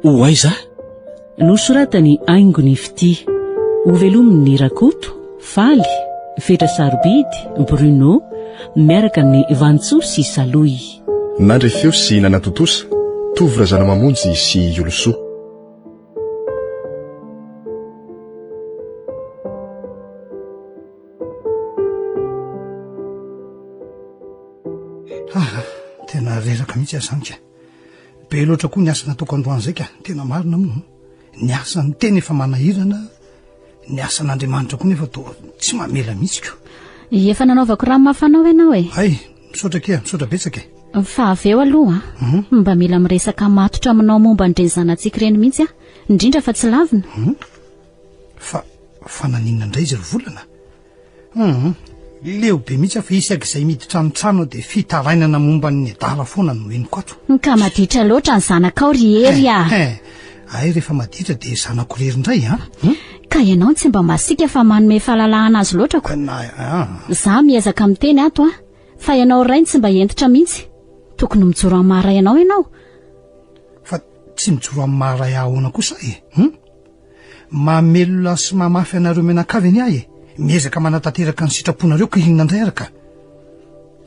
ho aiza nosoratany Aingony Fity, ho velomin'ny Rakoto, Faly, Vetra Sarobidy, Bruno miaraka ny Vantso sy Saloy. Nandrefeo sy nanatotosa tovra zanamamonjy sy Olosoa. Tena reraka mihitsy azanka. Be loatra koa ny asa nataoko androany zay ka. Tena marina moa. Ny asa ny teny efa manahirana, ny asa n'Andriamanitra koa nefa tsy mamela mihitsy ko. Efa nanaovako raha mafanao ianao e. Hay, misaotra ke, misaotra betsaka e. Fa aveo aloha, mba mila miresaka matotra aminao momba ndreny zanantsika ireny mihitsy indrindra fa tsy lavina. Fa naninona indray izy ry volana? Leo be mihitsy fa isaka izay miditra amin'ny trano dia fitarainana momba ny adala foana no henoko ato. Ka maditra loatra ny zanakao ry hery Ay, rehefa maditra dia zanako rery indray Ka ianao tsy mba masika fa manome fahalalahana azy loatra ko. Za miezaka miteny ato fa ianao rainy tsy mba entitra mihitsy. Tokony mijoro amin'ny maharay ianao. Fa tsy mijoro amin'ny maharay ahoana kosa mamelona sy mamafy anareo menakavy any ahy miezaka manatanteraka ny sitraponareo ka inona indray araka.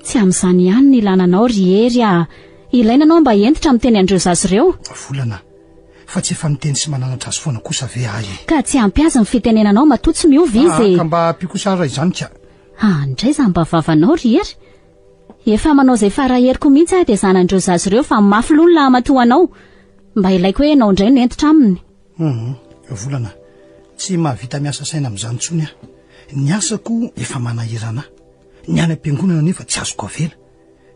Tsy amin'izany ihany ny ilananao ry hery ilainanao mba entitra miteny andreo zazy ireo. Volana, fa tsy efa miteny sy mananatra azy foana kosa ve ahy. Ka tsy ampiaza ny fitenenanao matotsy miova izy. Ka mba pikosara izany ka. Indray za mba vavanao ry hery. Efa manao zay faraheriko mihitsy dia zanandreo zazy ireo fa mafy loha ny lahamatoanao. Mba ilaiko hoe ianao indray no entitra aminy. Volana, tsy mahavita miasa saina amin'izany intsony ny asako efa manahirana. Ny any am-piangonana nefa tsy azoko avela.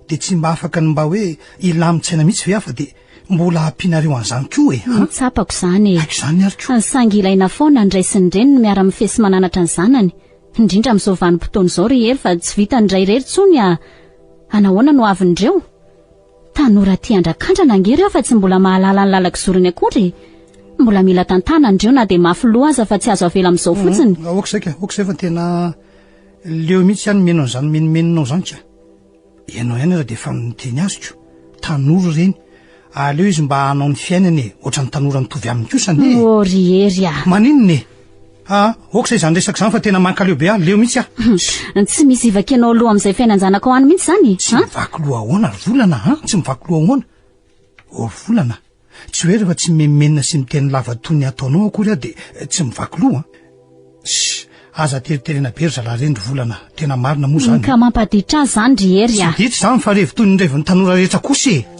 Dia tsy mba afaka ny mba hoe ilamon-tsaina mihitsy ve afa dia mbola ampianareo an'izany koa Tsapako izany izany ary koa. Ny sangy ilaina foana ny ray sy ny reny no miara-mifesy mananatra ny zanany. Indrindra amin'izao vanim-potoana izao ry hery fa tsy vita ny ray rery tsony anahoana no avindreo. Tanora tia andrakandrana angery fa tsy mbola mahalala ny lalaka zoriny akory. Mbola mila tantana andreo na dia mafy loha aza fa tsy azo avela amin'izao fotsiny. Okizay fa tena leo mihitsy ihany meno an'izany menomeninao izany ka. Ianao ihany raha dia efa miteny azoko. Tanora ireny. Aleo izy mba hanao ny fiainany ohatran'ny tanora mitovy amin'ny kosany. Ry hery maninona okizay izany resaka izany fa tena mankaleo be leo mihitsy Tsy misy ivaka ianao loha amin'izay fiainan-janako any mihitsy zany. Tsy mivaky loha ahoana ry volana tsy mivaky loha ahoana. Volana, tsy hoe rehefa tsy memenina sy miteny lava tony ataonao akory dia tsy mivaky loha. Aza teriterena be ry zalahy ry volana, tena marina moa zany. Ka mampaditra azy zany ry hery Tsy ditra izany fa rehefa tony ny revin'ny tanora rehetra kosa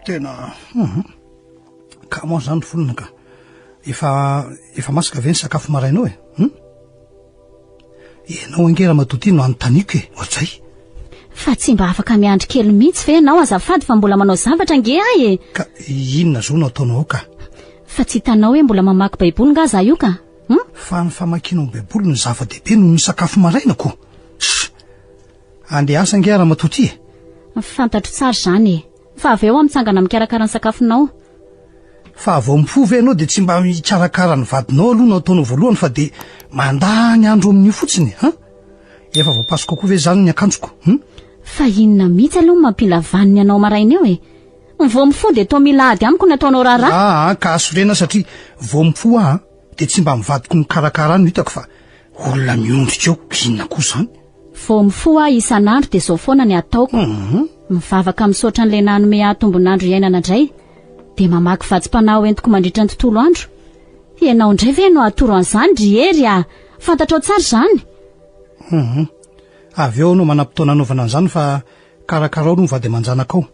tena ka moa zany volana ka efa masaka ve ny sakafo marainao ianao angera matoty no anontaniako ohatr'izay. Fa tsy mba afaka miandry kely mihitsy ve ianao azafady fa mbola manao zavatra nge ahy Ka inona zao no ataonao ka? Fa tsy hitanao hoe mbola mamaky baiboly nga za io ka? Fa ny famakianao baiboly no zava-dehibe noho ny sakafo marainako. Andeha asa angera matoty Fantatro tsara zany fa aveo mitsangana mikarakara ny sakafonao. Fa vao mipovy ianao dia tsy mba mikarakara ny vadinao aloha no ataonao voalohany fa dia mandany andro amin'io fotsiny efa voapasoko koa ve zany ny akanjoko Fa inona mihitsy aloha mampilavaniny ianao maraina eo vao mifo dia toa mila ady amiko ny ataonao raharaha. Ka asorena satria vao mifo dia tsy mba mivadiko mikarakara no hitako fa olona miondrika eo inona koa zany. Vao mifo isan'andro dia zao foana ny ataoko. Mivavaka misaotra n'ilay nanome atombon'andro iainana indray dia mamaky vatsim-panahy entiko mandritra ny tontolo andro. Ianao indray ve no atoro an'izany ry hery fantatrao tsara izany. Aveo no manam-potoana anaovana an'izany fa karakarao no mivady aman-janakao.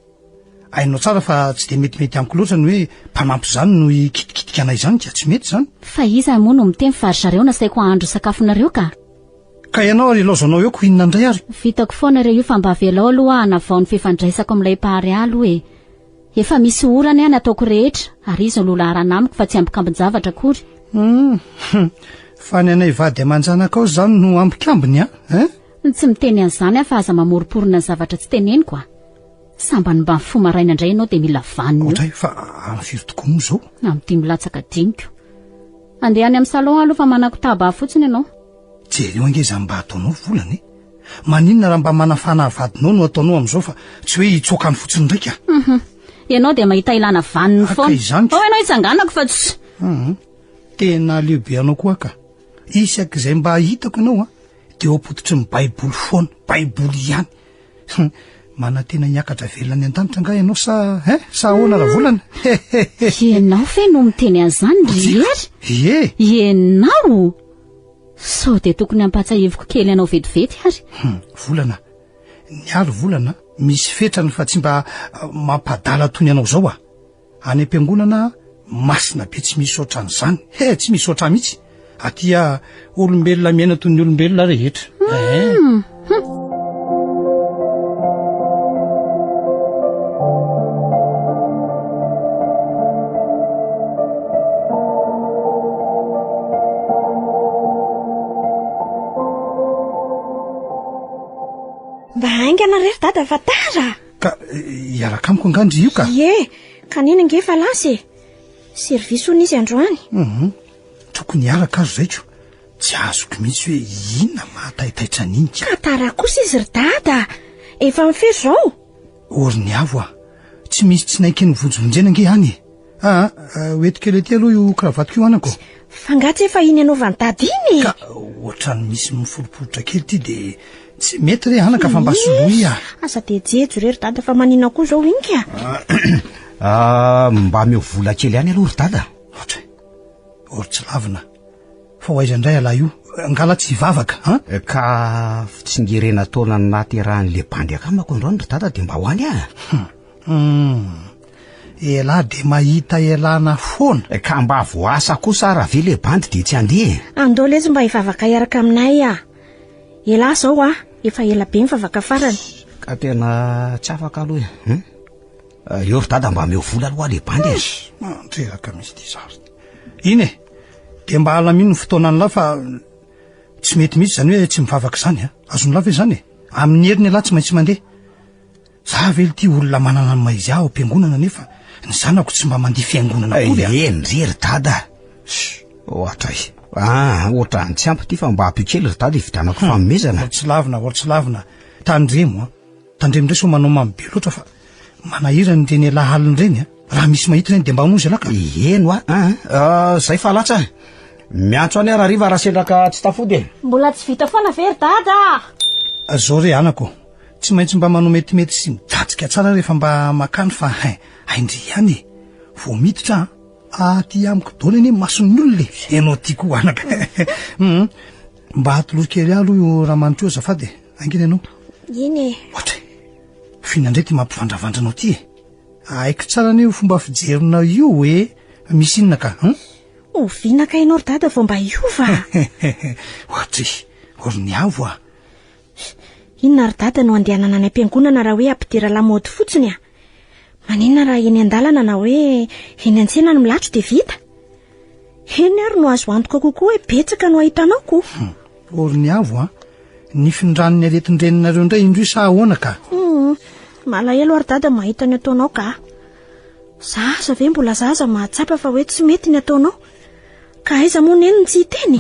Hainao tsara fa tsy dia metimety amiko loatra ny hoe mpanampy izany no ikitikitika anay izany ka tsy mety izany. Fa iza moa no miteny fa ry zareo nasaiko hahandro sakafonareo ka. Ka ianao ary ilaozanao eo ko inona indray ary? Vitako foana ireo io fa mba velao aloha hanavao ny fifandraisako amin'ilay mpahary aloha efa misy orana ihany ataoko rehetra ary izy lola arana amiko fa tsy ambikambin-javatra akory. Fa ny anay vady aman-janaka ao zany no ambikambiny Tsy miteny an'izany aho fa aza mamoriporona ny zavatra tsy teneniko a. Samba ny mba ny fo maraina indray ianao dia mila vanina. Ohatray fa amin'ny firy tokoa moa zao. Amin'ny 10 latsaka diniko. Andehany amin'ny salon aloha fa manako taba fotsiny ianao. Jereo angeza mba ataonao volana e. Maninona raha mba manafana vadinao no ataonao amin'izao fa tsy hoe hitsokany fotsiny ndraika. Ianao dia mahita ilana vaniny foana. Ao ianao hitsanganako fa tsy. Tena lehibe anao koa ka. Isak'izay mba hitako ianao dia opototry ny baiboly foana, baiboly ihany. Mana tena niakatra velona ny an-danitra nga ianao sa ahoana raha volana? Ianao fe no miteny an'izany rehery? Ianao? Sao dia tokony hampatsa-hevoko kely ianao vetivety ary. Volana, niaro volana, misy fetrany fa tsy mba mampadala tony ianao zao Any am-piangonana masina be tsy misy ohatran'izany. Tsy misy ohatran mihitsy. Atia olombelona miaina toy ny olombelona rehetra. Mba haingana rery dada fa tara. Ka iaraka amiko angandry io ka. Kanina nge fa lasy. Service izy androany. Tokony iaraka azo zaitro. Tsy azoko mihitsy hoe inona mahataitaitra an'iny ka. Ka tara kosa izy ry dada. Efa mifery zao. Oriny avo tsy misy tsy naiky ny vonjovonjena nge hany. Hoeto kely ety aloha io kravatiko io anako. Fangatsy efa iny anaovany dady iny. Ka ohatrany misy miforiporitra kely ty de tsy mety re anaka fa mba soloy Asa de jejo rery dada fa manina koa zao iny ka. Mba meo vola kely ihany aloha ry dada. Ory tsy lavina. Fa hoaizandray ala io ngala tsy hivavaka ka fitsingerena taona naterahan'le bandy akamako androany ry dada de mba hoany ela de mahita elana foana. Ka mba voasa kosa raha ve le bandy de tsy andeha. Andao lezy mba hivavaka iaraka aminay ela zao efa ela be mivavaka farany. Ka tena tsy afaka aloha eo ry dada mba meo vola aloha le bandy treraka misy ty zary. Iny de mba alamino ny fotoana ny la fa tsy mety mihitsy zany hoe tsy mivavaka zany azony la ve zany amin'ny heriny ala tsy maintsy mandeha. Za vely ty olona manana ny maizy aho am-piangonana nefa ny zanako tsy mba mandeha fiangonana kory. Ndrery dada. Ohatra ohatrany tsy ampy ty fa mba apy kely ry dada ividanako fanomezana. Tsy lavina. Tandremo ndray so manao mamy be loatra fa manahirany reny ela haliny reny raha misy mahita reny de mba mozy alaka. Zay fa latsa. Miantso any raha riva raha selaka tsy tafody. Mbola tsy vita foana very dada. Zao re anako. Tsy maintsy mba manao metimety sy midatsika tsara rehefa mba makany fa haindry ihany vo miditra aty amiko dona eny mason'ny olona ianao tiako anaka. Mba atolory kely aloha io raha manitro azafady angina ianao. Iny Ohatra fihinandray ty mampivandravandranao ty aiko tsara ny fomba fijerinao io hoe misy inona ka vinaka ianao ry dada vao mba iova. Ohatra oriny avo Inona ry dada no andehanana any am-piangonana raha hoe ampidira lamaody fotsiny Maninona raha eny an-dalana na hoe eny an-tsena no milatro de vita. Eny ary no azo antoka kokoa hoe betsaka no ahitanao ko. Oriny avo ny findranony aretin-dreninareo indray indroy sa ahoana ka. Malahelo ary dada mahita ny ataonao ka. Zaza ve mbola zaza mahatsapa fa hoe tsy mety ny ataonao. Ka aiza moa neny tsy hiteny.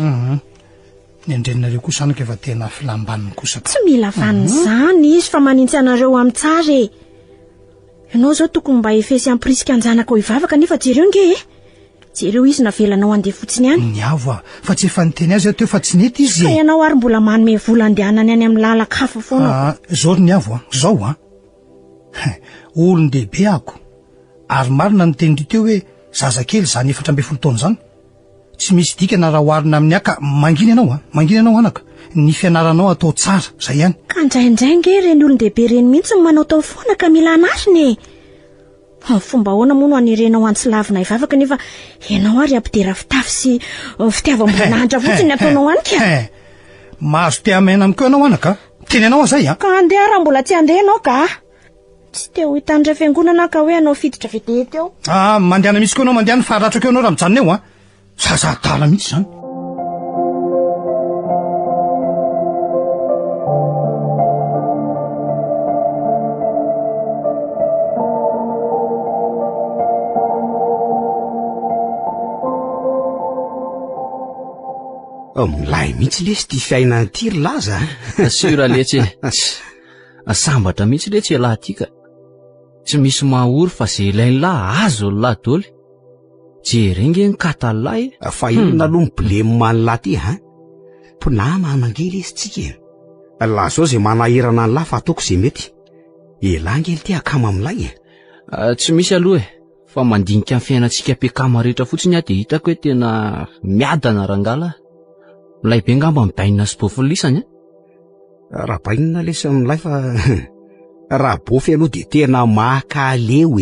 Ny andreninareo kosa anaka efa tena filambaniny kosa. Tsy mila vaniny zany izy fa manintsy anareo amin'ny tsara Ianao zao tokony mba efesy ampirisika anjanaka hivavaka nefa jereo nge jereo izy navelanao andeha fotsiny ihany. Ny avo fa tsy efa niteny azy teo fa tsy nety izy. Fa ianao ary mbola manome vola andehanany any amin'ny lalaka hafa foana. Zao ny avo zao olon-dehibe ako ary marina ny teny teo hoe zazakely zany 14 taona zany. Tsy misy dikana raha oharina amin'ny aka mangina ianao anaka ny fianaranao atao tsara zay ihany. Ka ndraindray nge reny olon-dehibe reny mihitsy ny manao tao foana ka mila anariny fomba ahoana moa no anirenao antsilavina hivavaka nefa ianao ary ampidera fitafy sy fitiavam-boninahitra fotsiny ataonao any ka. Mahazo te amaina amiko ianao anaka teny ianao zay ka andeha raha mbola tsy andeha ianao ka. Tsy te ho hitandray fiangonana ka hoe anao fiditra vedety eo. Mandehana misy koa anao mandehana fa ratrako eo anao raha mijanona eo zazadala mihitsy zany. Milay mihitsy lesy ty fiainana ty ry laza. Sura letsy sambatra mihitsy letsy lahy ty ka tsy misy mahory fa zay ilainy lahy azo lahy doly jerenge ny katalahy fa inona aloha miblemy manylahy ty mpinama anangely izy tsika lahy zao zay manahirana ny lahy fa ataoko zay mety elangely ty akama amilay tsy misy aloha fa mandinika ny fiainantsika am-piakama rehetra fotsiny aho de hitako hoe tena miadana rangala milay be ngamba mibainina sy bofilisany raha bainina lesy amilay fa raha bofy aloha de tena makaleo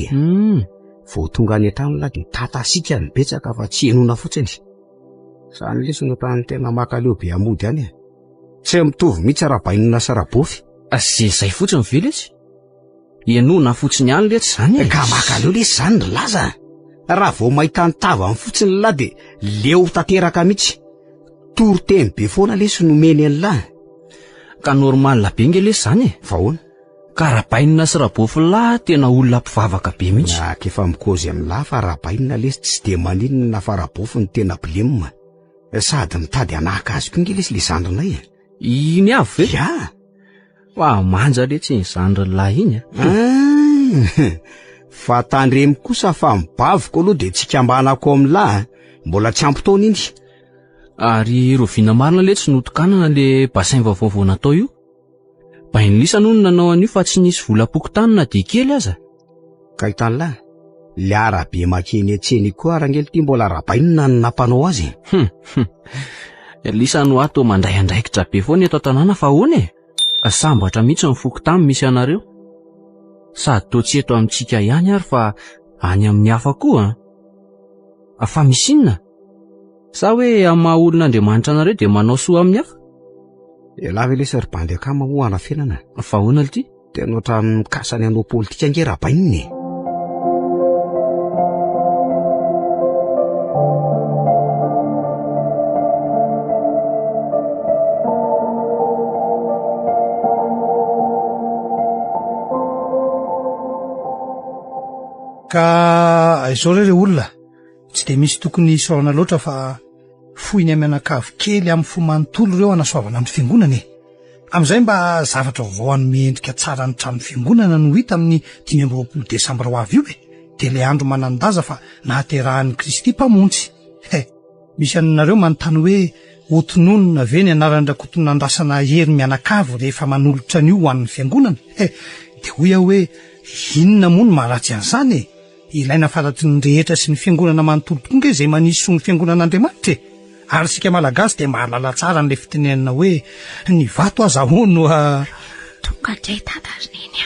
vao tonga any an-trano lahy de tatasika ny betsaka fa tsy enona fotsiny zany lesy no tany tena makaleo be amody any tsy mitovy mihitsy raha bainina sy raha bofy zay fotsiny ve lesy enona fotsiny any letsy zany ka makaleo lesy zany ry laza raha vao mahita ny tava ny fotsiny lahy de leo tanteraka mihitsy toro temy be foana lesy nomeny an'lahy ka normal be nge lesy zany vahoana ka raha bainina sy raha bofy lahy tena olona mpivavaka be mihitsy efa mikozy amin'lahy fa raha bainina lesy tsy de maninona fa raha bofy ny tena blema sady mitady anahaka azy koa nge lesy le zandrinay iny avy ve fa manja letsy ny zandrin'lahy iny fa tandremy kosa fa mibaviko aloha de tsy kambanako amin'lahy mbola tsy ampy taona iny ary rovina marina letsy notokanana le basain vaovao natao io bainilisa noho nanao an'io fa tsy nisy volam-pokotanina de kely aza ka hitan'lahy le arabe makeny atseny koa rangely ty mbola rabainina ny nampanao azy lisa no ato mandray andraikitra be foana eto tanàna fa hoana sambatra mihitsy ny fokotany misy anareo sady toa tsy eto amintsika ihany ary fa any amin'ny hafa koa fa misy inona sa hoe amin'ny maha olon'Andriamanitra anareo de manao soa amin'ny hafa lave lesy ry bandy akama ho ana fiainana fa hoana ly ty tena oatra mikasany anao politika nge rabaininy ka izao re olona tsy de misy tokony isaorana loatra fa foiny amianakavo kely amin'ny fomanontolo ireo anasoavana amin'ny fiangonana amin'izay mba zavatra vao anome endrika tsara ny trano fiangonana no hita amin'ny 5 Desambra ho avy io de le andro manandaza fa nahaterahan'ny Kristy mpamonjy misy anareo manontany hoe otononona ve ny anaran'ny rakotonandrasana hery mianakavo rehefa manolotra an'io ho an'ny fiangonana de hoy aho hoe inona moa no maharatsy an'izany ilaina faraty ny rehetra sy ny fiangonana manontolo tokoa nge zay manisy so ny fiangonan'Andriamanitra ary sika malagasy de mahalala tsara n'le fitenenana hoe ny vato azahono tonga ndray tatarineny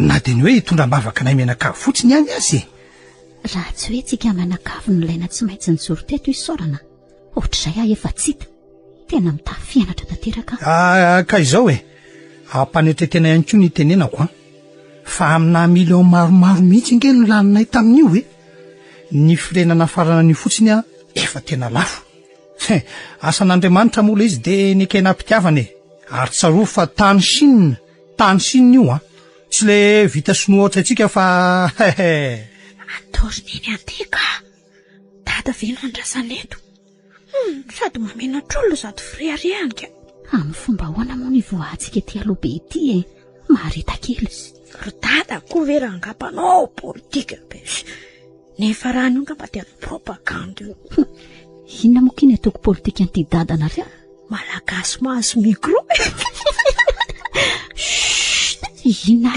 na de ny hoe hitondram-bavaka nay mianakavo fotsiny ihany azy raha tsy hoe tsika mianakavo no ilaina tsy maintsy nyjoro teto isorana ohatr'izay efa tsy hita tena mitafianatra tanteraka ka izao ampanetretena ihany koa ny tenenako fa amina million maromaro mihitsy nge no laninay tamin'io ny firenana farana ny fotsiny efa tena lafo asan'Andriamanitra mola izy de nikena mpitiavana ary tsaroa fa tany sinina io tsy le vita sinoa oatra atsika fa atorineny anteka dada ve no andrasaneto sady mamenatr'olona sady friarianka amin'ny fomba hoana moa ny voahantsika ty aloha be ity mahareta kely ry dada koa ve raha angapanao politika be nefa raha nio ngamba tiany propaganda io inona moa kiny ataoko politika an'ity dadanareo malagasy mahazo micro inona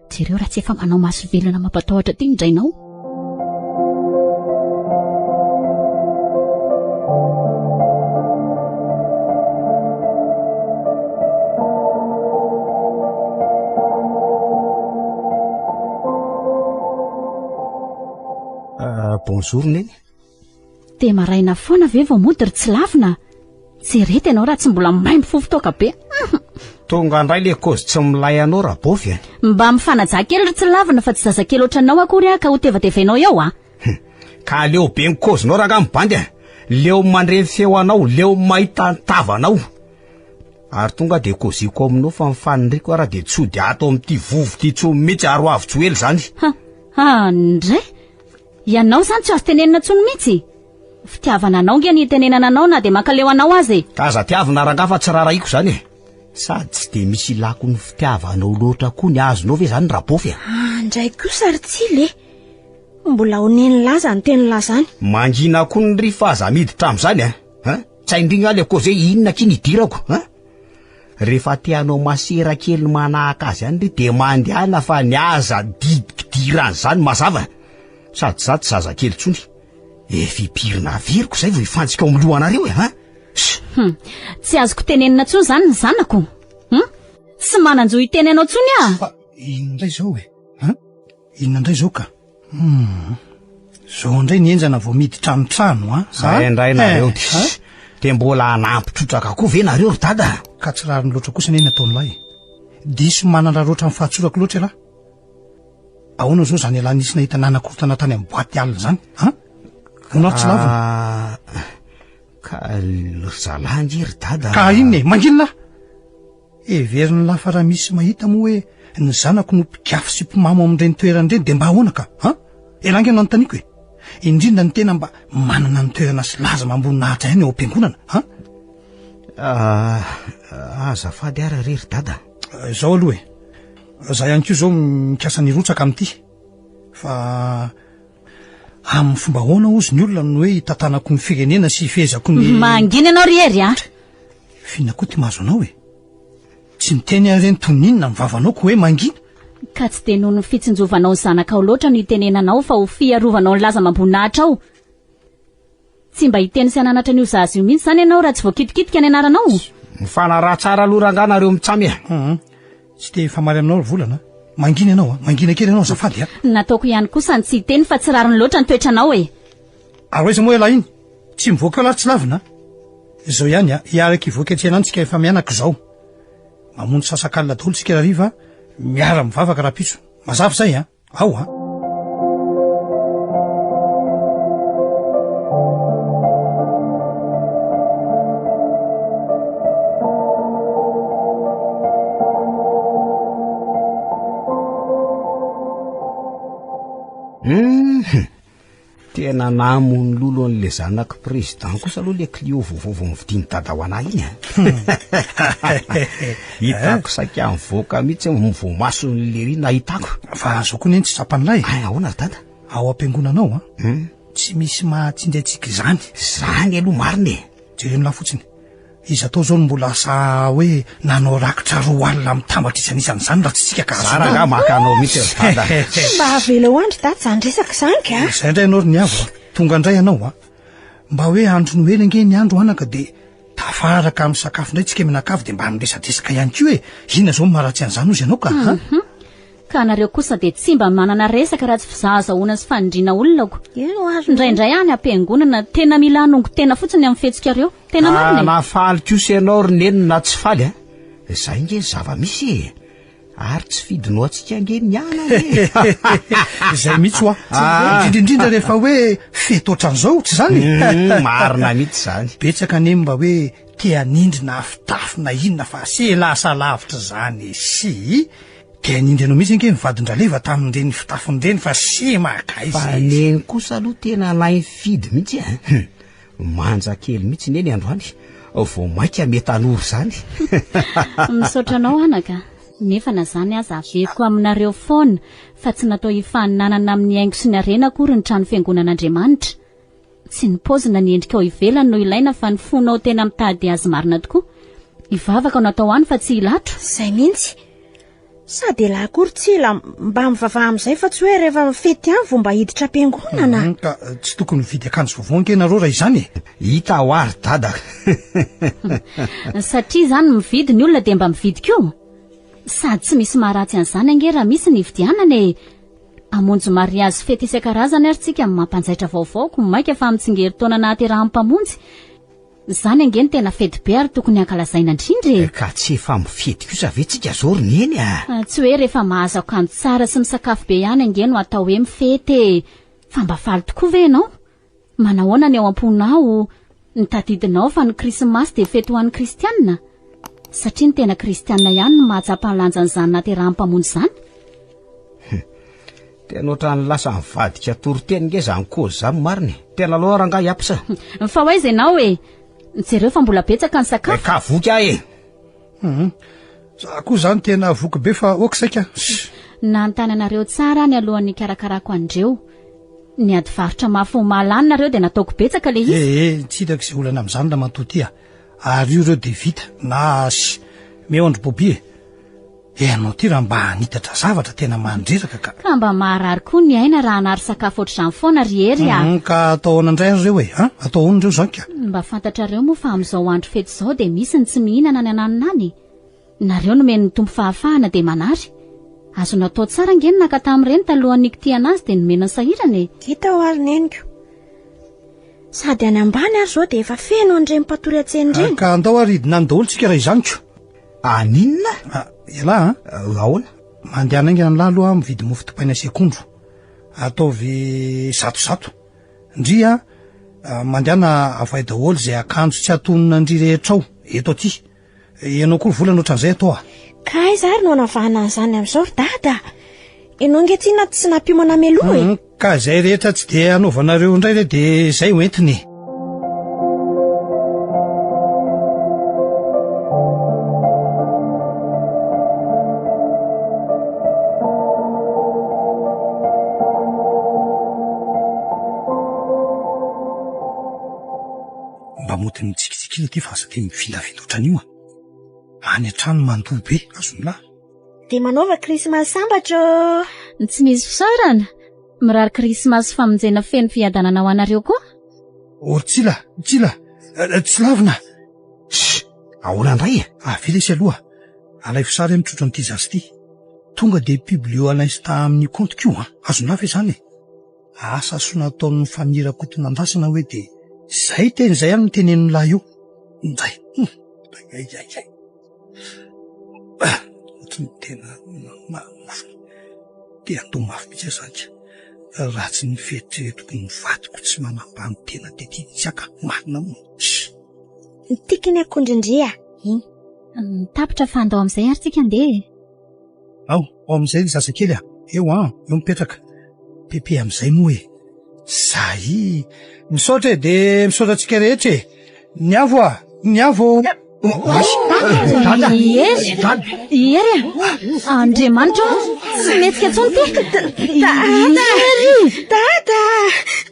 ty jereo raha tsy efa manao maso velona mampatahotra ty indrainao bonjour neny de maraina foana ve vao mody ry tsy lavina jerety ianao raha tsy mbola maimbo fofotoaka be tonga ndray le kozy tsy milay anao rabofy e. Mba mifanaja kely tsy lavina fa tsy zazakely ohatranao akory a ka ho tevatevainao eo a. Ka leo be mikozinao raha mibandy a. Leo mandreny feo anao, leo mahita tavanao. Ary tonga de koziko aminao fa mifaniriko raha de tsody ato amin'ity vovo ty tso mihitsy aro avy tsoely zany. Ndray ianao zany tsy azo tenenina tsony mihitsy. Fitiavana anao nge ny tenenana anao na de mankaleo anao azy. Kaza tiavana rangafa tsy raraiko zany e. Sady tsy de misy ilako ny fitiavanao loatra koa ny azonao ve zany rabofy a. Ndray kosa ry tsily mbola ho neny laza ny teny lazany. Mangina koa ny ry faza miditra am'zany a. Tsy indrigna le koze inona kiny idirako rehefa tianao masera kely manahaka azy any de mandehana fa ny aza didikidirany zany mazava. Sady zaty zaza kely tsony fipirina viriko zay vo ifantsika ao milohanareo e tsy azoko tenenina tsony zany ny zanako. Tsy mananjo iteny anao tsony a. Fa inondray zao e inona ndray zao ka zao ndray ny enjana vo miditra amin'ny trano indray nareo de mbola anampitrotraka koa ve nareo ry dada. Ka tsy rariny loatra kosa neny ataon'lay diso manana raha loatra mifahatsorako loatra lahy. Ahoana zao zany ala nisy nahita nanakorotana tany amin'ny boaty alina zany anao tsy lavina ka zalangy ry dada. Ka inona manginona everiny lafa raha misy mahita moa hoe ny zanako no mpikafy sy mpimamo amin'ireny toerana ireny de mba ahoana ka elangy anao anotaniko e indrindra ny tena mba manana ny toerana sy laza mambonahitra ihany eo am-piangonana azafady ara rery dada. Zao aloha e za ihany koa zao mikasa nirotsaka amin'ity fa amin'ny fomba hoana ozy ny olona no hoe hitantanako ny firenena sy fehezako ny mangina anao riery a. Fina koa ty mahazo anao e tsy miteny areny toninona mivavanao ko hoe mangina. Ka tsy de noho ny fitsinjovanao ny zanakao loatra no itenenanao fa ho fiarovanao ny laza mambonahitra ao. Tsy mba hiteny sy ananatra an'io zaza io mihitsy zany ianao raha tsy voakitikitika ny anaranao. Mifanaraha tsara aloha ranganareo mitsamy tsy te famary aminao volana mangina ianao mangina kely ianao zafady nataoko ihany kosa ny tsy hiteny fa tsy rariny loatra ny toetranao e. Ary oiza moa ela iny tsy mivoaka eo laha tsy lavina zao ihany hiaraka ivoaka atsena antsika efa mianaka zao mamono sasakalina daholo tsika rariva miara mivavaka raha pitso mazava zay ao tena namony lolo an'le zanaka président kosa aloha le clio vovovo mividiny dada ho anahy iny hitako saika mivoaka mihitsy mivoamaso n'le ry nahitako fa zao koa neny tsy sapan'lay ahoana ry dada ao am-piangonanao tsy misy mahatsindry antsika zany aloha marina e jereno laha fotsiny izy atao zao no mbola asa hoe nanao rakitra roa alina mitambatra isan'isan'izany raha tsy tsika karanga makanao mihitsy dada mba avela ho andry daty zany resaka zany ka zay indray ianao ry ny avo tonga indray ianao mba hoe andro no ela nge ny andro anaka de tafaraka amin'ny sakafo indray tsika minakavy de mba miresadresaka ihany ko hoe ina zao maharatsy an'izany ozy ianao ka nareo kosa de tsy mba manana resaka raha tsy fizahazahoana sy fanindriana olonako indraindray any am-piangonana tena mila anongo tena fotsiny amin'ny fetsikareo tena marina nafaly kosa ianao ry neny na tsy faly zay nge zava-misy ary tsy fidinao atsika nge niana zay mihitsy indrindrindra rehefa hoe feto ohatran'izao tsy zany marina mihitsy zany betsaka nemy mba hoe teanindrina afitafina inona fa se lasa lavitra zany sy de nindry anao mihitsy nge mivadin-draleva tamin'ireny fitafin'ireny fa se makay fa neny kosa aloha tena nahy fidy mihitsy manja kely mihitsy neny androany vo maika metanoro zany misaotranao anaka nefa na zany aza averiko aminareo foana fa tsy natao hifaninanana amin'ny aingo sy ny arena akory ny trano fiangonan'Andriamanitra tsy ny paozina ny endrika ao ivelany no ilaina fa ny fonao tena mitady azy marina tokoa hivavaka natao any fa tsy hilatro zay mihitsy sady laha akory tsila mba mivavaha amin'izay fa tsy hoe rehefa fety any vo mba hiditra am-piangonana ka tsy tokony mividy akanjo vovoange nareo raha izany hita ho ary dada satria zany mividy ny olona de mba mividy koa sady tsy misy maharatsy an'izany ange raha misy ny hividianana amonjo mariazy fety isan-karazany ary tsika mampanjaitra vaovaoko maika fa mitsingery taona nahaterahan'ny mpamonjy Zany angeny tena fety be ary tokony hankalazaina indrindra ka tsy efa mifety kosa ve tsika zao roneny tsy hoe rehefa mahazo akanjo tsara sy misakafo be ihany angeny no atao hoe mifety fa mba faly tokoa ve ianao manahoana ny ao am-ponao nitadidinao fa ny krismasy dia fety ho an'ny kristianina satria ny tena kristianina ihany no mahatsapa ny lanjany zany nateraham-pamonjy zany tena ohatrany lasa mivadika toroteny nge zany kozy zany mariny tena aloha ranga hiapisa fa hoaiza ianao jereo fa mbola betsaka ny sakafo ka voky ahe za koa zany tena voky be fa oka saika na nytany anareo tsara ny alohan'ny karakarako andreo ny ady varotra mafy malany nareo dia nataoko betsaka le izy tsy hitako izay olana amin'izany la matoty ary io reo dia vita na meondro bobi anao ty raha mba hanitatra zavatra tena mandreraka ka mba maharary koa ny aina raha nary sakafo ohatr'izany foana riery ka atao anandray reo atao onreo zany ka mba fantatrareo moa fa amin'izao andro fety izao dia misy ny tsy mihinana ny ananonany nareo nomeny ny tompo fahafahana dia manary azo natao tsara ngeny naka tamin'ireny talohan'ny kitiana azy dia nomena ny sahirana hita ho ary neniko sady any ambany ary zao dia efa feno andreny mpatory atseny reny ka andao aridina ny daholo tsika raha izanyko aninona ela ahoana mandehana aingana ny lahy aloha mividy mofo topaina sekondro ataovy 100 ndria mandehana avay daholo zay akanjo tsy atonona ndry rehetrao eto aty ianao koa volana ohatran'izay atao ka aiza ary no anavahana an'izany amin'izao ry dada ianao ngetsiana tsy nampimana meloa ka zay rehetra tsy dia anaovanareo indray re dia zay hoentiny mba motiny mitsikitsikina ty fa asa dia mivindavinda ohatran'io any an-trano mandoa be azonolahy dia manaova krismasy sambatra tsy misy fisaorana mirary krismasy famonjena feno fiadanana ho anareo koa tsila tsy lavina ahoana ndray avela isy aloha alay fisary mitrotro n'ity zasy ty tonga dia biblioanaisy tamin'ny kontikio azonafy izany asa so nataon'ny fanira-kotona andasina hoe dia zay teny zay any mitenen'ny lahy io nzay ohatrany tena dia andao mafy mitsy azanka raha tsy ny fetretoko ny vatiko tsy manambany tena dia ty tsy aka marina moa tikiny akondrindria tapitra fa andao amin'izay ary tsika andeha ao amin'izay ry zazakely eo mipetraka pepe amin'izay moa zay misaotra dia misaotra antsika rehetra ny avo iery andriamanitra tsy metsika tsony ty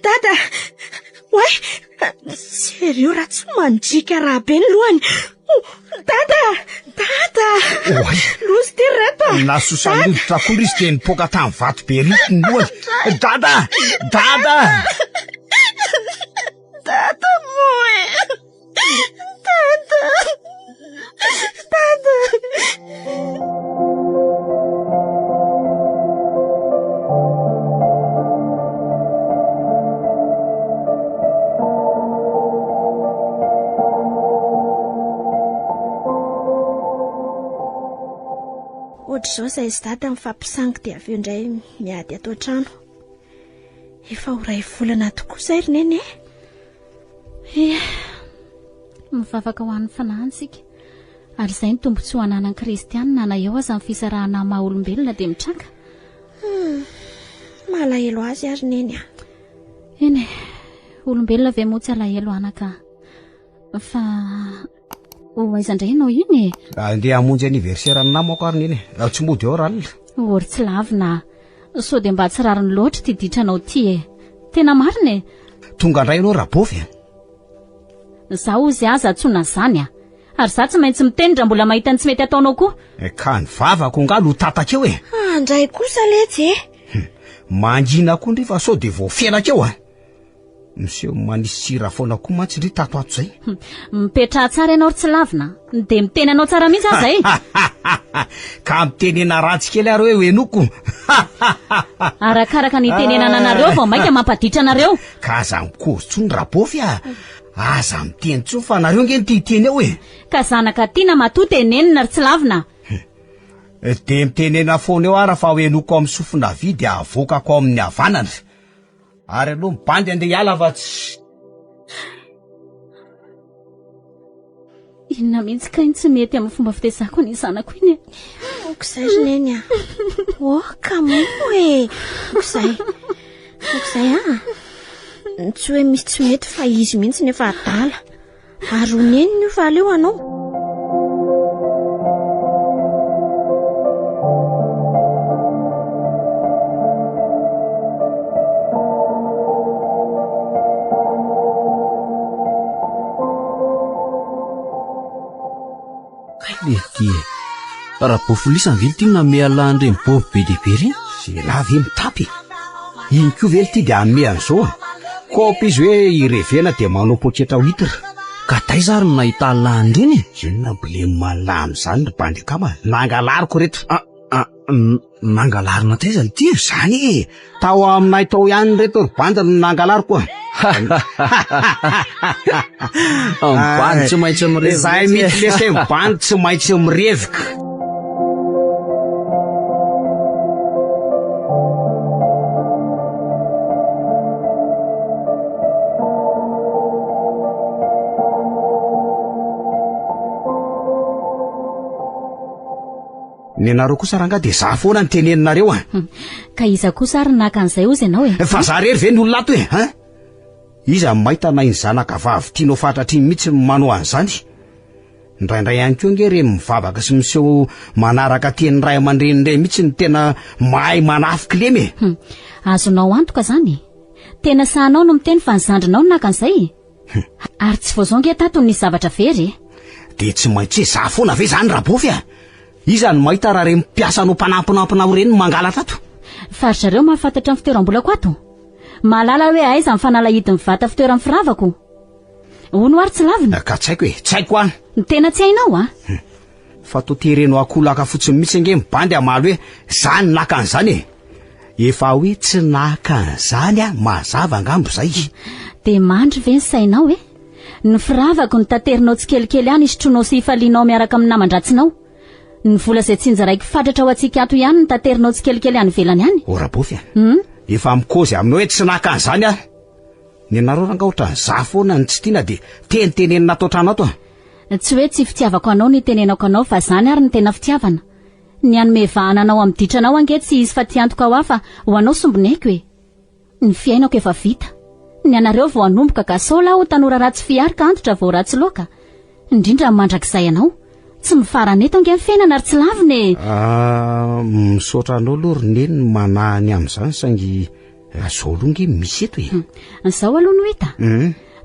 dada oay serio raha tsy mandrika raha be ny lohany dada lozy ty reto nasosan'rivotra koa izy dia nipoka tamin'ny vato be rifiny lohany dada moe dada ohatr'izao zay izy dada mifampisangy dia avy eo indray miady ato an-trano efa ho ray volana tokoa zay ry neny mivavaka ho an'ny fanahintsika ary izay ny tombo tsy ho ananan'ny kristianina na eo aza ny fisarahana maha olombelona dia mitranga malahelo azy ary neny eny olombelona ve moa tsy alahelo anaka fa aiza-ndray ianao iny andeha hamonjy anniversaire ny namako ary neny tsy mody ao ralina ory tsy lavina so dia mba tsy rariny loatra ty ditranao ty tena marina tonga indray ianao rabofy za ozy aza atsona zany ary za tsy maintsy miteny raha mbola mahita ny tsy mety ataonao koa ka ny vavako ngalo ho tataka eo andray kosa letsy mangina koa ndry fa so dia voafenaka eo miseho manisy sira foana koa mantsy ndry tato ato zay mipetraha tsara ianao ry tsy lavina dia miteny anao tsara mihitsy aza ka mitenena ratsy kely ary hoe enoko arakaraka ny tenenana anareo vao mainka mampaditra anareo ka aza mikozy tsony rabofy aza miteny tso fa nareo nge nytiteny eo e. Ka zanaka tiana matoa tenenina ry tsy lavina. De mitenena foana eo ara fa hoe noko amin'ny sofina vy de avokako ao amin'ny havanana. Ary aloha mibandy andeha hiala fa tsy... Inona mihitsy ka iny tsy mety amin'ny fomba fitezako ny zanako iny e. Okizay ry neny a. Kamo e. Okizay tsy hoe misy tsy mety fa izy mihitsy nefa adala. Ary ho neny io fa aleo anao. Raha bofolisa ny vily ty namealany reny boby be dehibe reny. Zay lavy mitapy. Iny koa vely ty de ame an'izao. Kopy izy hoe irevena de manao poketra witra. Ka taiza ary no nahita lany reny? Inona bole malamy zany ry bandy kama. Nangalariko reto. Nangalarina taiza ny ty? Zany e. Tao aminay tao ihany reto ry bandy no nangalariko. Bandy tsy maintsy mirevika. Zahay mity lesay bandy tsy maintsy mirevika. Ny anareo kosa ranga de za foana ny teneninareo Ka iza kosa ary naka an'izay ozy ianao e. Fa za rery ve ny olona ato e iza mahita na iny zanaka vavy tianao fantatry mihitsy manao an'izany. Indraindray ihany koa nge re mivavaka sy miseho manaraka teny ray aman-dreny indray mihitsy ny tena mahay manafika lemy e. Azonao antoka zany. Tena sahanao no miteny fa ny zandrinao no naka an'izay. Ary tsy vao zao nge tato ny zavatra very. De tsy maintsy za foana ve zany rabofy iza ny mahita raha re mipiasa anao mpanampinampina reny mangalatra ato. Fa ry zareo mahafantatra ny fitoeram-bolako ato. Malala hoe aiza ny fanalahidin'ny mivata fitoeran'ny firavako. Hono ary tsy lavina. Ka tsy haiko e, tsy haiko any. Tena tsy hainao Fa to terenao akolaka fotsiny mihitsy nge mibandy amaly hoe zany naka an'izany e. Efa hoe tsy naka an'izany mazava angambo zay. De mandry ve ny sainao e. Ny firavako ny tanterinao tsy kelikely any isotronao sy ifalianao miaraka amin'ny namandratsinao. Ny vola izay tsinja raiky fatratra ho antsika ato ihany ny tanterinao tsy kelikely any velany any. Ora bofy efa mikozy aminao hoe tsy naka an'izany ny anareo ranga ohatra ny za foana ny tsy tiana de tenitenenina atao trano ato Tsy hoe tsy fitiavako anao ny tenenako anao fa zany ary ny tena fitiavana. Ny anomevahana anao amin'ny ditranao ange tsy izy fa tiantoka ho hafa ho anao sombinaiko e. Ny fiainako efa vita. Ny anareo vao anomboka ka saola ho tanora ratsy fiarika antitra vao ratsy loaka. Indrindra mandrakizay anao. Tsy mifarana eto nge ny fiainana ary tsy lavina e. Misaotra anao aloha ry neny manahany amin'izany saingy zao aloha nge misy eto e. Zao aloha no hita.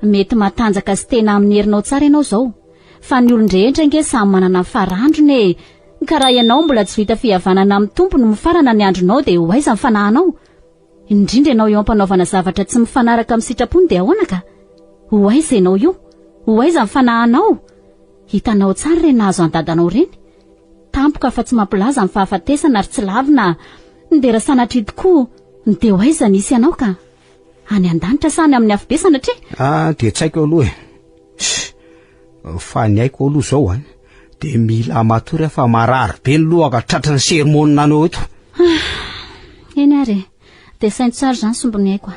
Mety matanjaka sy tena amin'ny herinao tsara ianao zao. Fa ny olon-drehetra nge samy manana farandrony e. Ka raha ianao mbola tsy vita fihavanana amin'ny tompony mifarana ny andronao de ho aiza ny fanahanao. Indrindra ianao eo ampanaovana zavatra tsy mifanaraka amin'ny sitrapony de ahoana ka. Ho aiza ianao io? Ho aiza ny fanahanao? Hitanao tsara re nahazo andadanao reny. Tampoka fa tsy mampilaza ny fahafatesana ary tsy lavina. Ndera sanatry tokoa de ho aiza nisy ianao ka. Any an-danitra sany amin'ny afo be sanatry. De tsy haiko aloha fa ny haiko aloha zao de mila matory fa marary be ny lohaka tratry ny sermonina anao eto. Eny ary de sainto tsara zany sombony haiko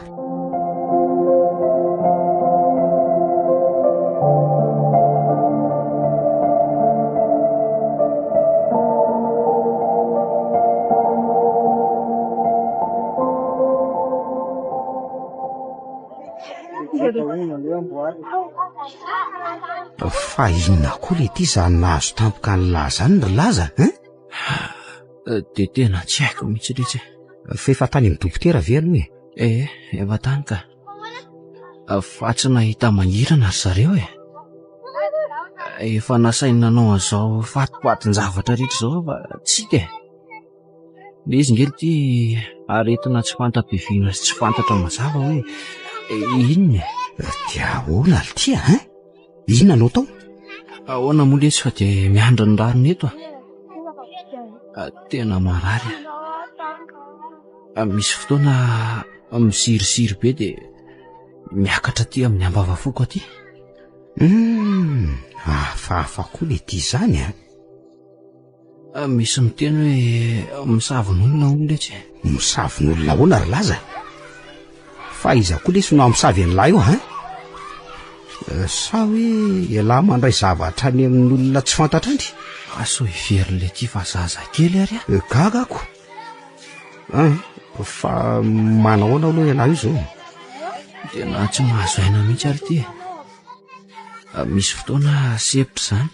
Fa inona koa le ty zany nahazo tampoka ny laza ny ry laza De tena tsy haiko mihitsy retsy. Fefa tany amin'ny dokotera veriny efa tany ka. Fa tsy nahita mangirana ry zareo efa nasaina nanao an'izao fatipatin-javatra rehetra zao fa tsika le izy ngely ty aretina tsy fanta-bevina sy tsy fantatra mazava hoe inona dia ahoana ly ty inona anao tao? Ahoana moa lesy fa de miandra ny rariny eto tena marary misy fotoana miziriziry be de miakatra ty amin'ny ambavafoko aty. Hafahafa koa le ty zany a. Misy miteny hoe misavon'olona olona misavon'olona hoana ry laza fa iza koa lesy no amisavy an'lahy io sa hoe ialahy mandray zavatra any amin'olona tsy fantatrandry. aso ivery le ty fa zaza kely ary gagako fa manahoana aloha ialahy io zao tena tsy mahazo aina mihitsy ary ty. Misy fotoana sepitra zany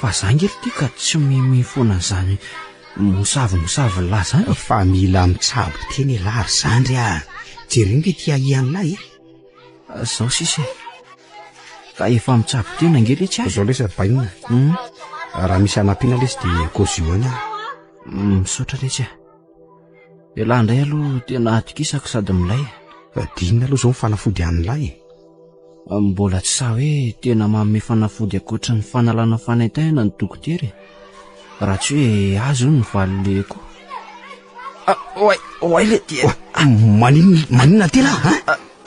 fa zangery ty ka tsy mifoana an'izany mosavy lahy zany. Fa mila mitsabo teny lahy ry zandry jereny ve ty ahian'lahy zao sisy ka efa mitsabo tena angely tsy azo zao lesa bainina raha misy anampiana lesy de kozioany misaotra letsy ialahy indray aloha tena atokisako sady milay. Dinina aloha zao mifanafody an'lahy mbola tsy sa hoe tena manome fanafody akoatra ny fanalana fanaitaina ny dokotera raha tsy hoe azo ny valileko. Oay le ty maninona tena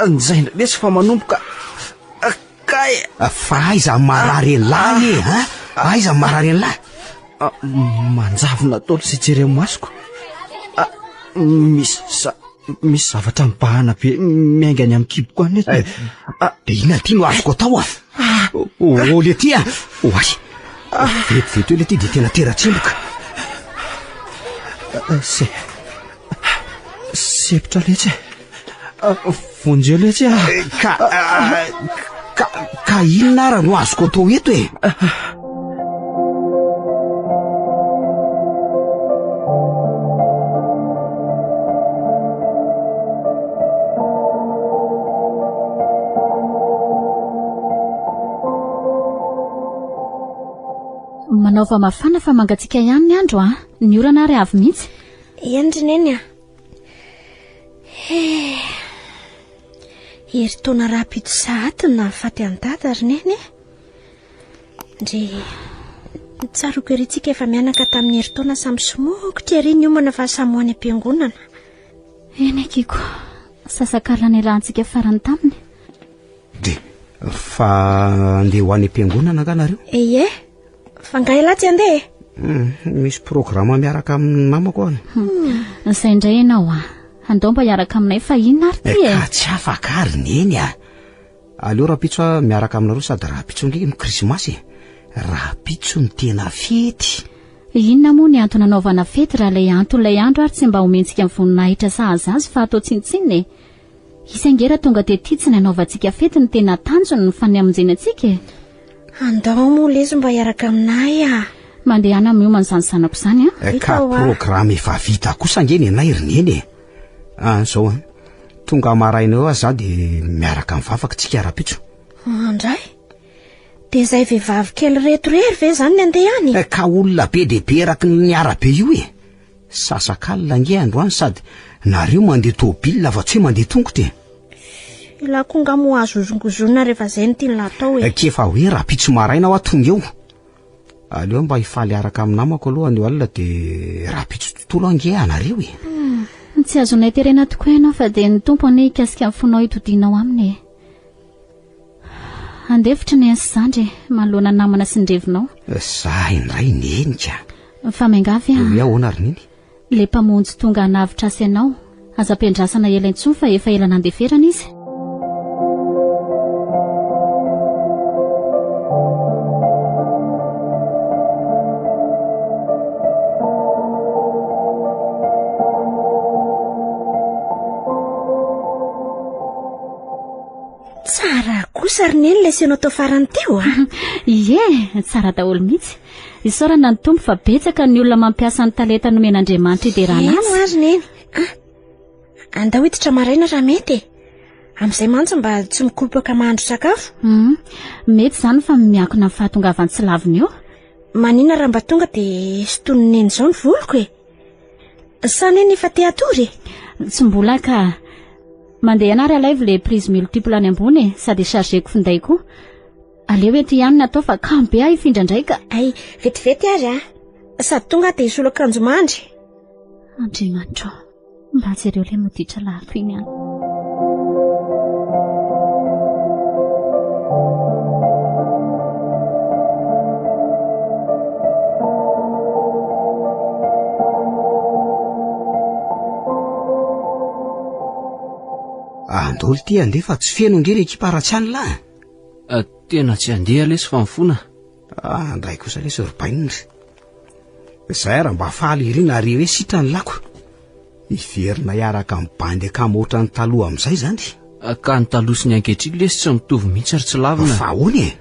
nzay ndra lesy fa manomboka kay fa aiza marary an'lahy aiza marary an'lahy manjavona tolo sy jery masoko misy zavatra mibahana be miaingany amin'ny kiboko any de ina ty no azoko atao le ty oay vetivety hoe le ty de tena teratsemboka sepitra letsy vonjeo letsy ka inona ara no azoko atao eto Manaova mafana fa mangatsika ihany ny andro ny orana ary avy mihitsy. Endrineny ery taona rapito sahatiny faty an-dada ry neny ndre tsaroko erytsika efa mianaka tamin'ny ery taona samy somokotra ery ny omana fa samy hoany am-piangonana. Eny akiko sasakarana ilantsika farany taminy de fa andeha ho any am-piangonana nga nareo? Ie fa ngaila tsy andeha misy programa miaraka amin'ny mamako any izay indray ianao andao mba hiaraka aminay fa inona ary ty ka tsy afaka ary neny aleo rapitso miaraka aminareo sady rapitso nge no krismasy rapitso ny tena fety. Inona moa ny antony anaovana fety raha ilay antony andro ary tsy mba homentsika amin'ny voninahitra sahazazy fa atao tsinitsiny isangera tonga de ty tsy nanaovantsika fety ny tena tanjony ny faneamonjena antsika andao moa lezy mba hiaraka aminay mandehana miomany zany zanako zany ka programa efa vita kosa ngeny anay ry neny zao tonga maraina eo za de miaraka mivavaka tsika rapitso andray de zay vehivavy kely retorery ve zany ny andeha any ka olona be de be eraky ny arabe io sasakalina nge androany sady nareo mandeha tobila fa tsy hoe mandeha tongotra ila konga mo azozongozona rehefa zay ny tiany latao kefa hoe rapitso maraina aho tonga eo aleo mba hifaly araka aminamako aloha ny alina de rapitso tontolo ange anareo tsy azonay terena tokoa ianao fa de ny tompo any ikasika amin'ny fonao hitodinao aminy andefitra ny ansy zandry manoloana namana sy ndrevinao za indray nenika fa miangavy ahoana ary niny le mpamonjy tonga navitra asy ianao aza ampiandrasana ela intsony fa efa ela nandeferana izy tsara kosa ry neny lesenao tao farany teo tsara daholo mihitsy isorana ny tompo fa betsaka ny olona mampiasa ny talenta nomen'Andriamanitra de rahanasa azy neny andao hiditra maraina raha mety amin'izay mantsy mba tsy mikopaka mahandro sakafo mety zany fa miakina ny fahatongavany tsy laviny eo manina raha mba tonga de stoniny neny zao ny voloko sa neny efa te atory tsy mbola ka mandeha anary alaivo le prise multiple any ambony sady chargeko finday koa aleo eto ihany natao fa kambe ifindra ndraika ay vetivety azy sady tonga de isolo akanjo mandry Andriamanitra mba jereo le moditra lahako iny any mbola ty andeha fa tsy feno nge ry ekipa ratsy any lahy. Tena tsy andeha lesy fa mifona. Andray kosa lesy robainina. Zay raha mba faly irina ary hoe sitrany lako. Iverina hiaraka amin'ny bandy akamoatra ny taloha amin'izay zany. Ka ny taloha ny ankehitriny lesy tsy mitovy mihitsy ary tsy lavina. Fa ahoana e?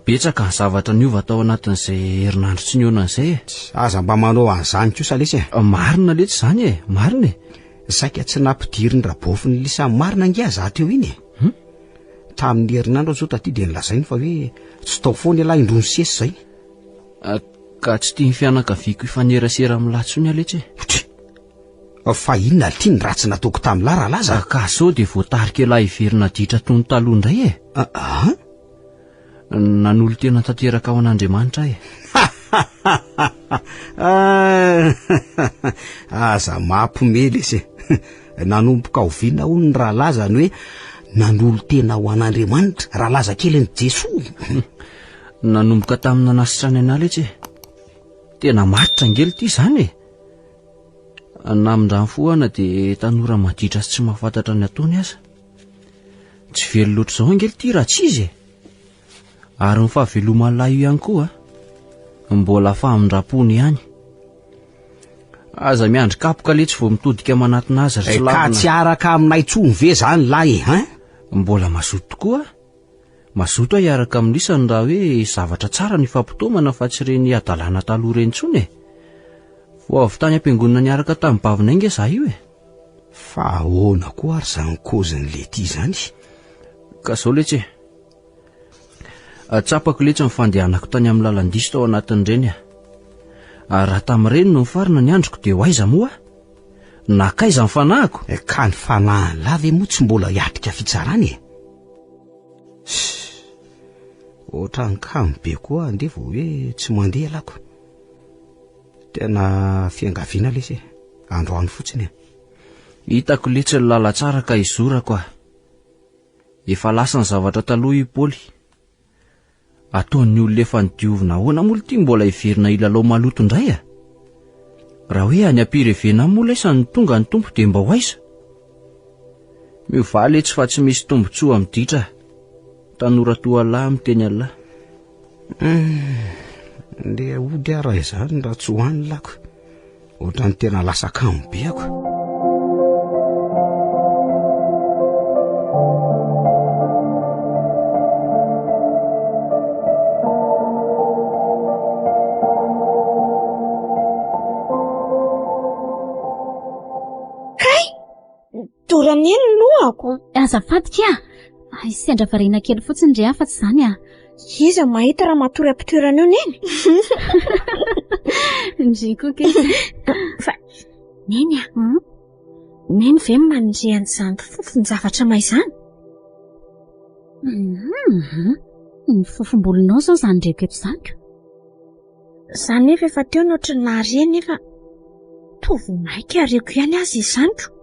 Betsaka ny zavatra niova tao anatin'izay herinandro tsy niona an'izay e. Aza mba manao an'izany kosa lesy e. Marina lesy zany e, marina e. Saika tsy nampidiriny rabofiny lisa marina ngia za teo iny e. Tamin'ny herinandro zao taty dia nilazainy fa hoe tsy tao foana lahy indrony sesy zay. Ka tsy tia ny fianakaviako ifanerasera amin'ny latsony aletra e. Fa inona ty ny ratsy nataoko tamin'ny lahy raha laza? Ka sao dia voatarika lahy iverina ditra toy ny taloha indray e. Nanolo tena tanteraka ao an'Andriamanitra e. Aza mampomely isy e. Nanomboka oviana hono ny raha laza ny hoe nanolo tena ho an'Andriamanitra raha laza kely ny Jesosy. Nanomboka tamin'ny nanasitrany ana letra e. Tena maritra ngely ty zany e. Namindrany foana dia tanora maditra sy tsy mahafantatra ny ataony aza. Tsy velo loatra izao ngely ty raha tsy izy e. Ary ny fahaveloman'ilay io ihany koa mbola famindrapony ihany. Aza miandry kapoka letra vao mitodika manatina azy ary tsy lavina. Ka tsy araka aminay tsony ve zany lahy e? Mbola mazoto tokoa. Mazoto hiaraka amin'isany raha hoe zavatra tsara ny fampitoamana fa tsy reny adalana taloha reny tsony e. Vao avy tany am-piangonana niaraka tamin'ny bavina inge za io e. Fa ahoana koa ary zany kozin'le ty zany? Ka zao letra e. Tsapako letra ny fandehanako tany amin'ny lalan-diso tao anatin'ireny a. Raha tamin'ireny no mifarina ny androko dia ho aiza moa? Nakaiza ny fanahiko? Ka ny fanahiny lava moa tsy mbola hiatrika fitsarany e. Oatra ny kamo be koa andeha vao hoe tsy mandeha lako. Tena fiangaviana lesy e. Androany fotsiny e. Hitako letra ny lalatsara ka izorako a. Efa lasa ny zavatra taloha i Paoly. Ataon'ny olona efa nidiovina ahoana moa ty mbola hiverina ilalao maloto indray a. Raha hoe any am-pirevena moa laisa ny tonga ny tompo dia mba ho aiza. Miovaly tsy fa tsy misy tombotsoa amin'ny ditra. Tanora toa lahy miteny Allah. Ndeha ody ara izany raha tsy hoany lako. Oatra ny tena lasa kamo be ako. Doraneny lohako. Azafady kia. Sendra variana kely fotsiny ndray afa-tsy izany a. Iza mahita raha matory am-pitoerana eo neny. Ndriko kely. Fa neny a. Neny ve manindriany izany fofony zavatra maizany? Ny fofom-bolonao zao izany ndreko eto izany. Izany nefa efa teo notra nahare nefa tovo maika areko ihany azy izanyko.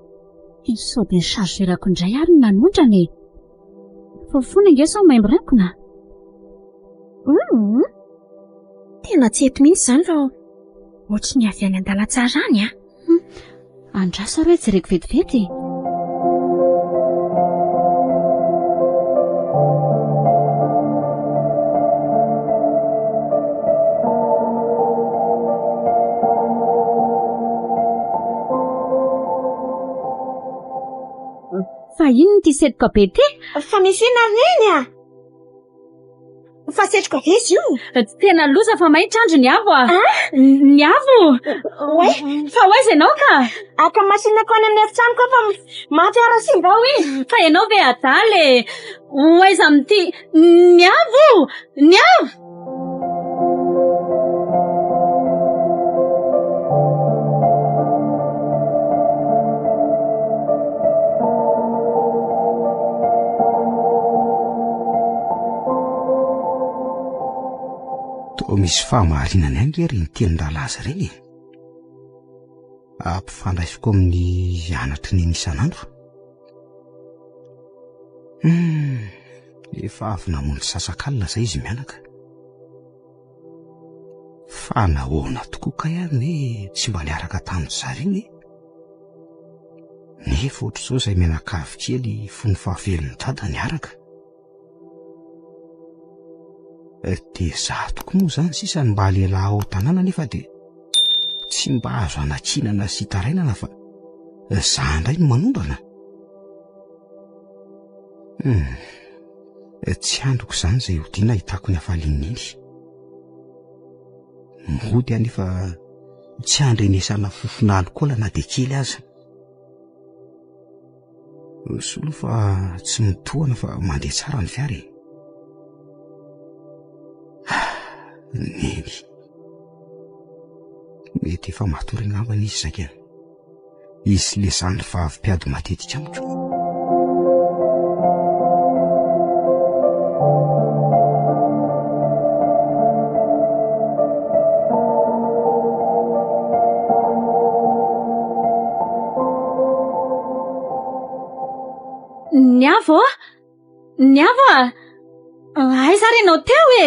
Sao dia nisariserako indray ary nanondrana e. Fofony nge sao maimbo raikona. Tena tsy eto mihitsy izany fa ohatry ny avy any an-dalantsara any a. Andrasa ro jereko vetivety. Fa ino ty setroka be ty? Fa misy ina neny a. Fa setroka be izy io. Tena loza fa mahitra andro ny avo a. Ny avo? Fa hoaiza ianao ka? Aka masinako any amin'ny efitranoko fa maty ara simba ao izy. Fa ianao ve adaly? Hoaiza amin'ity? Ny avo! Ny avo! Misy fahamarinana any ery ny tenin-dralaza ireny. Ampifandraisiko amin'ny anatry ny isan'andro. Efa avy namonjy sasakalina izay izy mianaka. Fa nahoana tokoa ka ihany hoe tsy mba niaraka tamin'ny zareny. rehefa ohatr' izao izay menakavy kely fony fahavelony tada ny araka. Dia za tokoa moa izany sisa mba lehilahy ao tanàna nefa dia tsy mba azo anakinana sy tarainana fa za indray no manondrana. Tsy androko izany izay hodiana hitako ny hafaliany iny. Mody anefa tsy andrenesana fofona alikaola na dia kely aza. Solo fa tsy mitohana fa mandeha tsara ny fiara. Neny mety efa matory angambany izy zakena. Izy lesany vavy-piady matetika amiko. Niavo aiza renao teo e?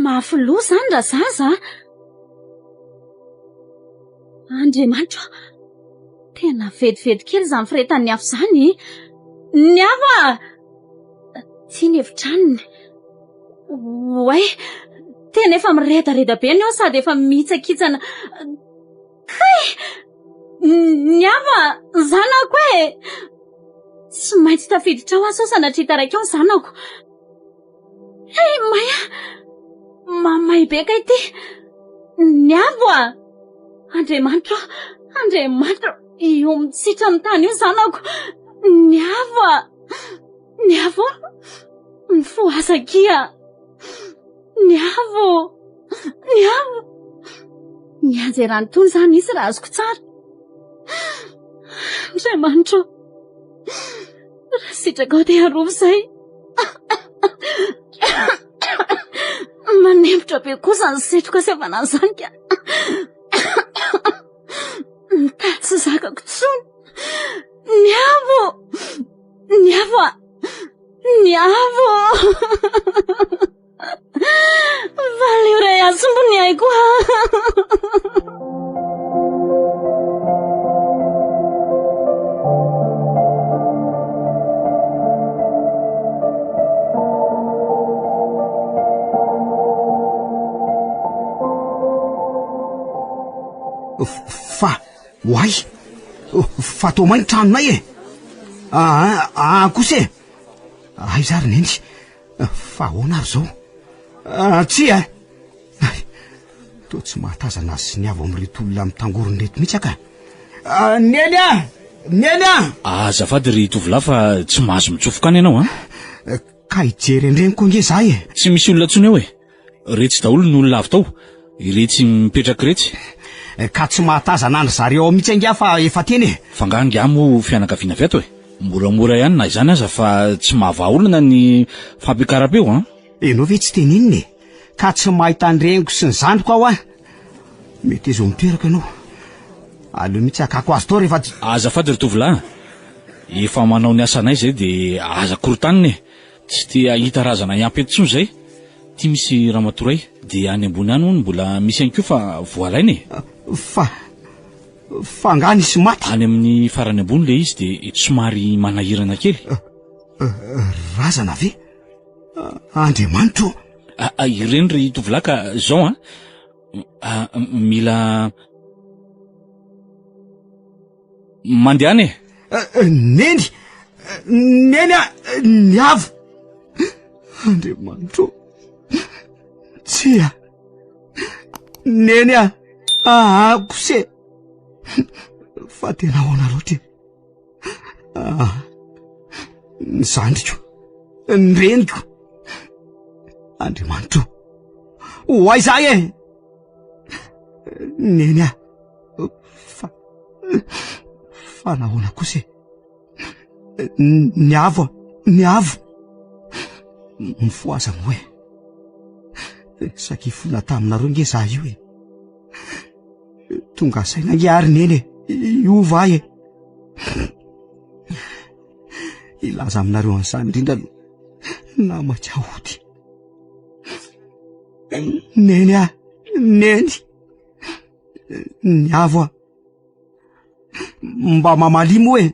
Mafilo zany ra zaza. Andriamanitra, tena vedivedy kely izany firetan'ny afo zany. Niavo tsy ny evitranony. Oay, tena efa miredareda be ny ao sady efa mitsakitsana. Kay, Niavo zanako e. Tsy maintsy tafiditra ao aso sanatria taraiky ao ny zanako. Hey, Maya, mamay be kay ty. Niavo Andriamanitra, io mitsitra amin'ny tany io zanako. Niavo, mifoasakia. Niavo, nianjerany tony zany isy raha azoko tsara. Andriamanitra, raha sitraka ao dia arovo izay. Manembotra be kosa ny setroka sy avana izany ka. Mitady sy zakako tsony. Niavo. Valeo ray asombony ay koa. Fa tao mainy tranonay e. Kosa e. Aiza ry neny. Fa ahoana ary zao. Tsy e. Toa tsy mahatazana azy sy Niavo amin'reto olona mitangorony reto mihitsy aka. Neny. Azafady ry tovolahy fa tsy mahazo mitsofoka any ianao ka hijery andreniko nge za e. Tsy misy olona tsony eo e. Retsy daholo ny olona avy tao. Iretsy mipetraka retsy. Ka tsy mahatazana andry zareo mihitsy anga fa efa teny e. Fanganga mo fianakaviana avy ato e. Moramora ihany na izany aza fa tsy mahava olona ny fampiakarapeo Enao ve tsy teny inony e. Ka tsy mahita andreniko sy ny zandriko ao mety ezo mitoeraka ianao. Aleo mihitsy akako azy tao rehefa azafady ry tovolahy. Efa manao ny asanay zay de aza korotaniny e. Tsy te ahita razana iampy entsony zay. Ty misy ramatoray de any ambony any hono mbola misy ihany koa fa voalaina e. Fa nga nisy maty. Any amin'ny farany ambony le izy de somary manahirana kely. Razana ve? Andriamanitra. Ireny ry tovolahy ka zao mila mandeana e. Neny Niavo. Andriamanitra. Tsy neny kose. Fa tena ahoana loatra ny zandriko, ny reniko. Andriamanitra, hoaiza e. Neny fa nahoana kosa Niavo mifoaza mo e. Sakifona taminareo nge za io e. Tonga saina nge ary neny io va e. Ilaza aminareo an'izany indrindra na matsahody. Neny Niavo mba mamalimo hoe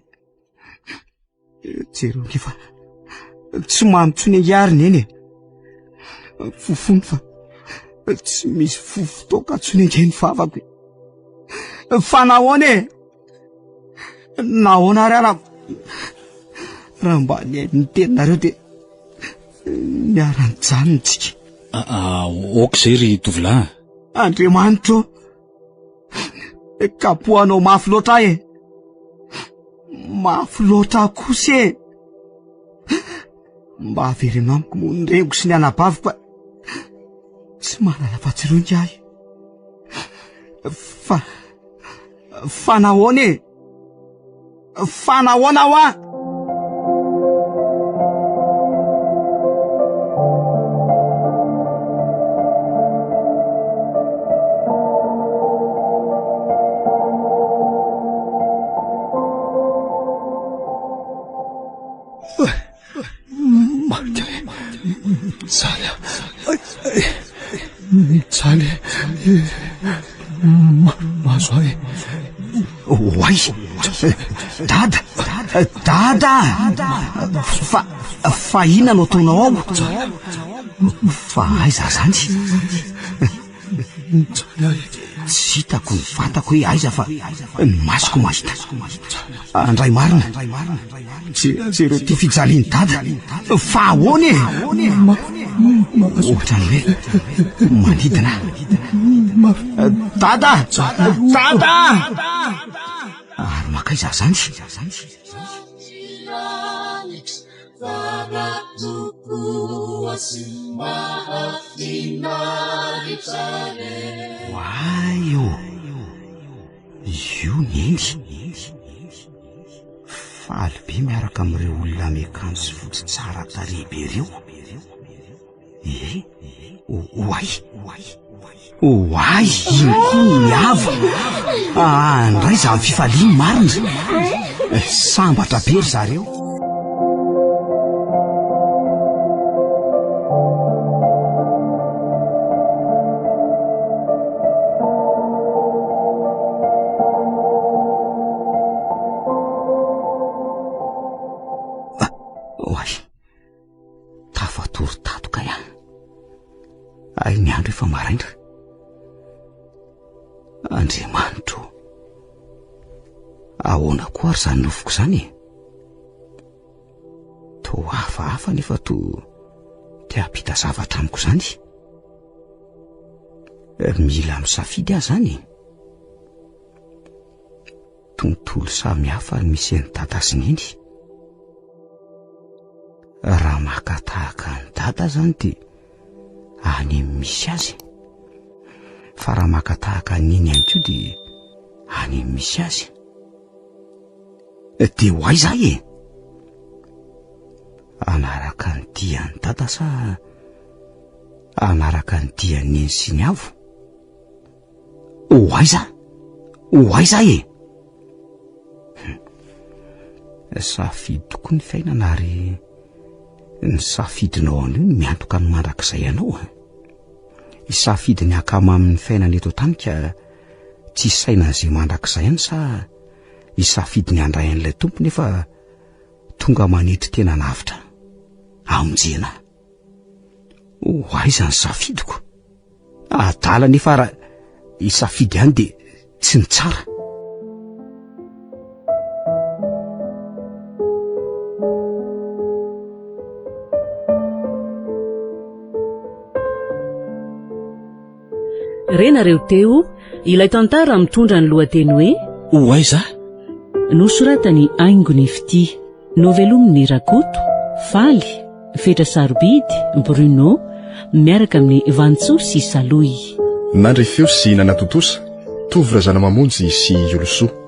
jereo nefa tsy mamitsony angiariny eny fofony fa tsy misy fofotoka tsony angeny vavako fa nahoana e nahoana ary raha mba ny teninareo de miara-ny tsika oka zay ry tovolahy Andriamanitro kapohanao mafy loatra e mafy loatra kosa e mba averenao amiko mo ny reniko sy ny anabaviko tsy manana fahatsironjy ahy fa nahoana e fa nahoana ho a Tsale maso ahy oay dada fa ina no ataonao ao fa aiza zany tsy hitako ny fantako hoe aiza fa ny masoko mahita andray marina zereo ty fijaliany dada fa ahoana e ohatrany hoe manidina dada ary makaiza zany waio io neny faly be miaraka amin'ireo olona miakanjo sy fotsy tsara tarehibe reo oay ino koa miava andray za amin'ny fifaliany marina sambatra be ry zareo tafatory tatoka ihany ay ny andro efa maraina Andriamanitro ahoana koa ary zany nofoko zany to hafahafa nefa to te hampita zavatra amiko zany mila misafidy ahy zany tontolo samy hafa misy ny dada sy neny raha makatahaka ny dada zany de any misy azy fa raha makatahaka neny any ko de any misy azy de hoay zay anaraka ny diany dada sa anaraka ny diany neny sy ny avo hoay zay safidy tokoa ny fiainana ary ny safidinao an'io ny miantoka ny mandrakizay anao isafidy ny akama amin'ny fiainana eto tany ka tsy sainan'izay mandrakizay any sa isafidy ny andray an'ilay tompo nefa tonga manetry tena navitra amonjena hoaiza ny safidiko adala nefa raha isafidy any de tsy ny tsara renareo teo ilay tantara mitondra ny lohateny hoe hoaiza nosoratany Aingony Fity novelominy Rakoto Faly Fetra Sarobidy Bruno miaraka amin'ny Vantsoa sy Saloy nandry feo sy nanatotosa tovy razana mamonjy sy Olosoa